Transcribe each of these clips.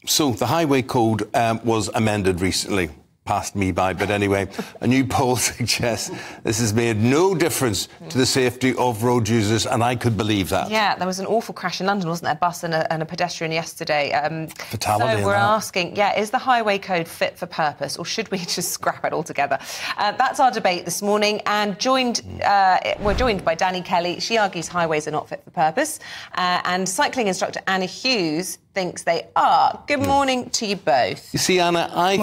So the highway code was amended recently. Passed me by, but anyway, a new poll suggests this has made no difference to the safety of road users, and I could believe that. Yeah, there was an awful crash in London, wasn't there? A bus and a pedestrian yesterday. Fatality. So we're asking, is the highway code fit for purpose, or should we just scrap it altogether? That's our debate this morning, and we're joined by Danny Kelly. She argues highways are not fit for purpose, and cycling instructor Anna Hughes thinks they are. Good morning to you both. You see, Anna, I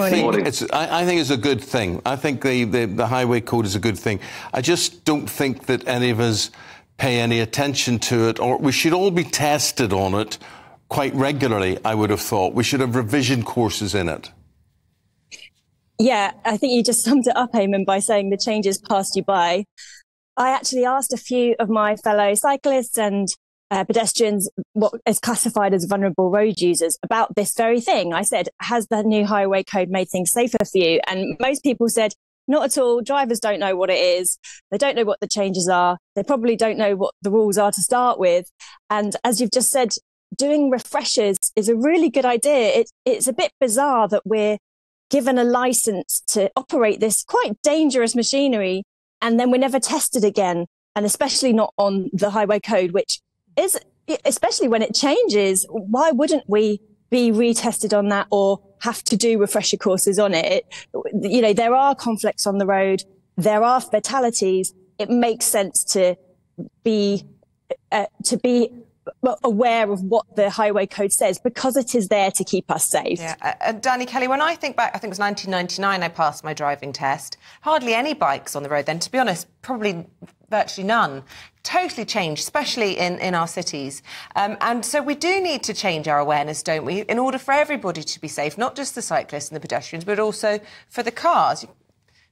think it's a good thing. I think the highway code is a good thing. I just don't think that any of us pay any attention to it, or we should all be tested on it quite regularly, I would have thought. We should have revision courses in it. Yeah, I think you just summed it up, Eamonn, by saying the changes passed you by. I actually asked a few of my fellow cyclists and pedestrians, what is classified as vulnerable road users, about this very thing. I said, has the new highway code made things safer for you? And most people said, not at all. Drivers don't know what it is. They don't know what the changes are. They probably don't know what the rules are to start with. And as you've just said, doing refreshers is a really good idea. It's a bit bizarre that we're given a license to operate this quite dangerous machinery, and then we're never tested again. And especially not on the highway code, which is, especially when it changes, why wouldn't we be retested on that or have to do refresher courses on it? You know, there are conflicts on the road. There are fatalities. It makes sense to be aware of what the highway code says, because it is there to keep us safe. Yeah, Danny Kelly, when I think back, I think it was 1999 I passed my driving test. Hardly any bikes on the road then, to be honest, probably virtually none. Totally changed, especially in our cities. And so we do need to change our awareness, don't we, in order for everybody to be safe, not just the cyclists and the pedestrians, but also for the cars.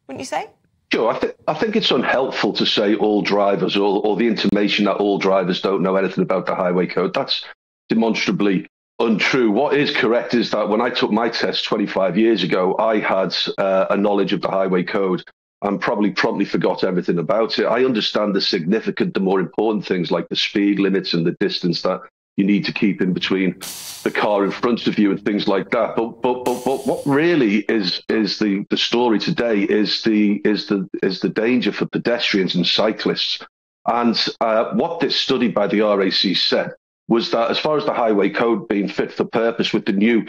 Wouldn't you say? Sure, I think it's unhelpful to say all drivers or the intimation that all drivers don't know anything about the highway code. That's demonstrably untrue. What is correct is that when I took my test 25 years ago, I had a knowledge of the highway code and probably promptly forgot everything about it. I understand the more important things like the speed limits and the distance that you need to keep in between the car in front of you and things like that. But what really is the story today is the danger for pedestrians and cyclists. And what this study by the RAC said was that as far as the highway code being fit for purpose with the new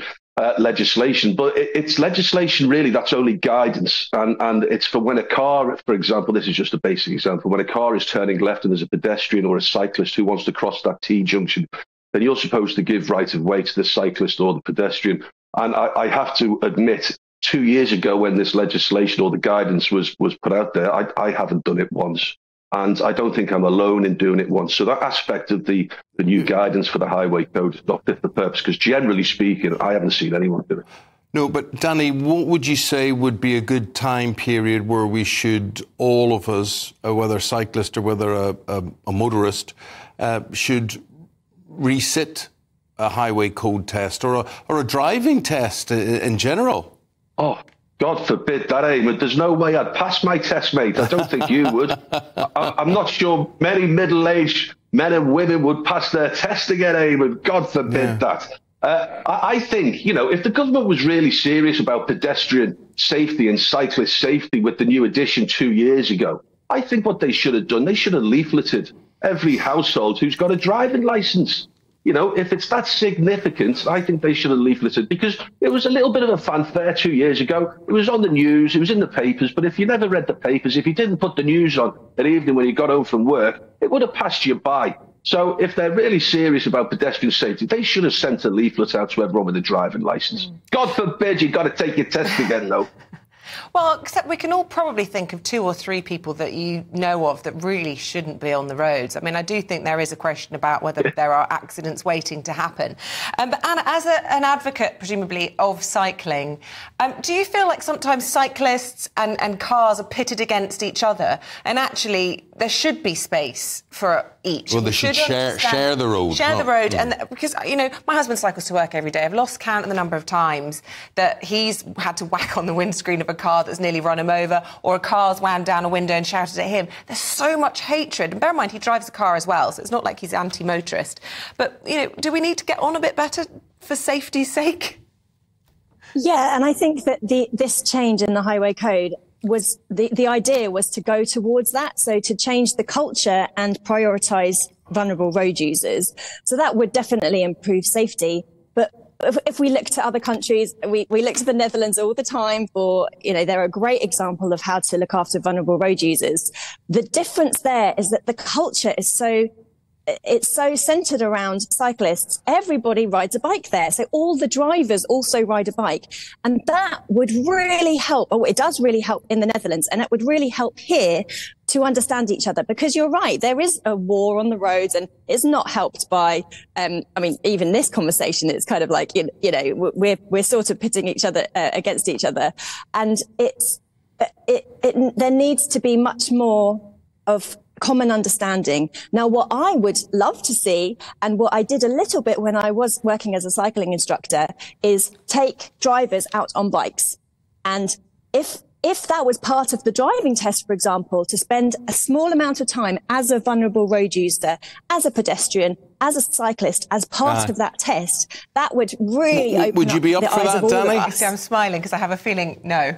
legislation, but it's legislation really that's only guidance, and it's for when a car, for example, this is just a basic example, when a car is turning left and there's a pedestrian or a cyclist who wants to cross that T-junction, then you're supposed to give right of way to the cyclist or the pedestrian. And I have to admit, 2 years ago when this legislation or the guidance was put out there, I haven't done it once. And I don't think I'm alone in doing it once. So that aspect of the new guidance for the highway code is not fit for purpose, because generally speaking, I haven't seen anyone do it. No, but Danny, what would you say would be a good time period where we should, all of us, whether cyclist or whether a motorist, should resit a highway code test or a driving test in general? Oh, God forbid that, Eamonn. There's no way I'd pass my test, mate. I don't think you would. I'm not sure many middle-aged men and women would pass their test again, Eamonn. God forbid that. I think, you know, if the government was really serious about pedestrian safety and cyclist safety with the new edition 2 years ago, I think what they should have done, they should have leafleted every household who's got a driving licence. You know, if it's that significant, I think they should have leafleted, because it was a little bit of a fanfare 2 years ago. It was on the news, it was in the papers, but if you never read the papers, if you didn't put the news on that evening when you got home from work, it would have passed you by. So if they're really serious about pedestrian safety, they should have sent a leaflet out to everyone with a driving licence. God forbid you've got to take your test again, though. Well, except we can all probably think of 2 or 3 people that you know of that really shouldn't be on the roads. I mean, I do think there is a question about whether there are accidents waiting to happen. But Anna, as an advocate, presumably, of cycling, do you feel like sometimes cyclists and cars are pitted against each other, and actually there should be space for each? Well, they should share the road. Share the road. And because, you know, my husband cycles to work every day. I've lost count of the number of times that he's had to whack on the windscreen of a car that's nearly run him over, or a car's wound down a window and shouted at him. There's so much hatred. And bear in mind, he drives a car as well, so it's not like he's anti-motorist. But, you know, do we need to get on a bit better for safety's sake? Yeah, and I think that this change in the highway code was the idea was to go towards that. So to change the culture and prioritise vulnerable road users. So that would definitely improve safety. But if we look to other countries, we look to the Netherlands all the time for, they're a great example of how to look after vulnerable road users. The difference there is that the culture is it's so centered around cyclists. Everybody rides a bike there. So all the drivers also ride a bike. And that would really help, or it does really help in the Netherlands. And it would really help here to understand each other, because you're right, there is a war on the roads, and it's not helped by, even this conversation, it's kind of like, we're sort of pitting each other against each other. And there needs to be much more of common understanding. Now, what I would love to see, and what I did a little bit when I was working as a cycling instructor, is take drivers out on bikes. And if that was part of the driving test, for example, to spend a small amount of time as a vulnerable road user, as a pedestrian, as a cyclist, as part of that test, that would really open would you be up the for eyes that, of all of Danny? us. See, I'm smiling because I have a feeling no.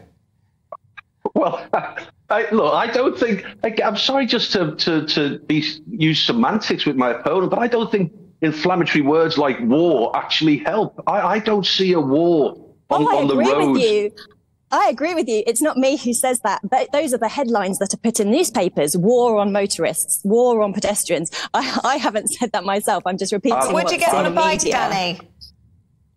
Well, look, I don't think. I'm sorry, just to use semantics with my opponent, but I don't think inflammatory words like war actually help. I don't see a war on the road. I agree with you. It's not me who says that. Those are the headlines that are put in newspapers. War on motorists, war on pedestrians. I haven't said that myself. I'm just repeating. Would you get on a bike, media. Danny?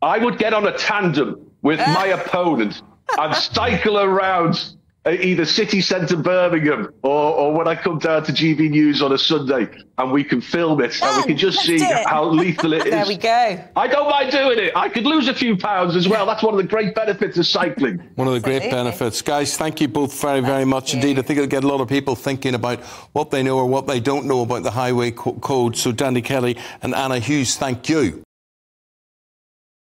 I would get on a tandem with my opponent and cycle around either city centre Birmingham or when I come down to GB News on a Sunday, and we can film it and we can just see how lethal it is. There we go. I don't mind doing it. I could lose a few pounds as well. That's one of the great benefits of cycling. One of the great benefits. Guys, thank you both very, very much indeed. I think it'll get a lot of people thinking about what they know or what they don't know about the highway code. So Danny Kelly and Anna Hughes, thank you.